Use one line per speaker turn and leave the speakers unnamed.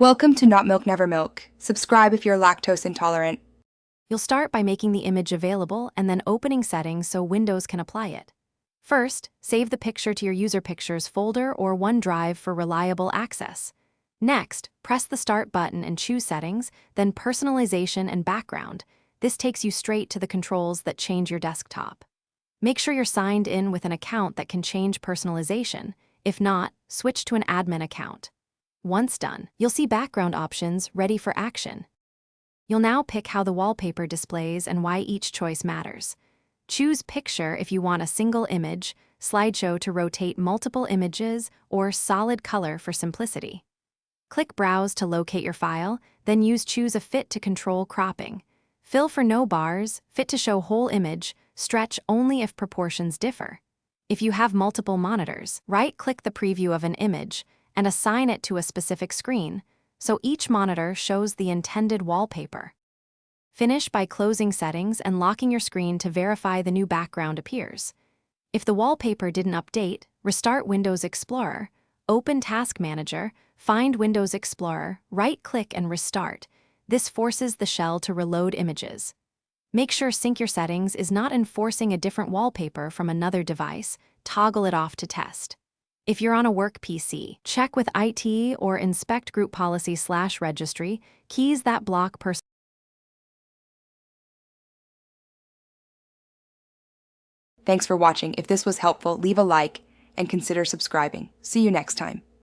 Welcome to Not Milk Never Milk. Subscribe if you're lactose intolerant.
You'll start by making the image available and then opening settings so Windows can apply it. First, save the picture to your User Pictures folder or OneDrive for reliable access. Next, press the Start button and choose Settings, then Personalization and Background. This takes you straight to the controls that change your desktop. Make sure you're signed in with an account that can change personalization. If not, switch to an admin account. Once done, you'll see background options ready for action. You'll now pick how the wallpaper displays and why each choice matters. Choose Picture if you want a single image, Slideshow to rotate multiple images, or Solid Color for simplicity. Click Browse to locate your file, then use Choose a Fit to control cropping. Fill for no bars, Fit to show whole image, Stretch only if proportions differ. If you have multiple monitors, right-click the preview of an image and assign it to a specific screen, so each monitor shows the intended wallpaper. Finish by closing settings and locking your screen to verify the new background appears. If the wallpaper didn't update, restart Windows Explorer, open Task Manager, find Windows Explorer, right-click and restart. This forces the shell to reload images. Make sure Sync Your Settings is not enforcing a different wallpaper from another device. Toggle it off to test. If you're on a work PC, check with IT or inspect group policy/registry, keys that block personal.
Thanks for watching. If this was helpful, leave a like and consider subscribing. See you next time.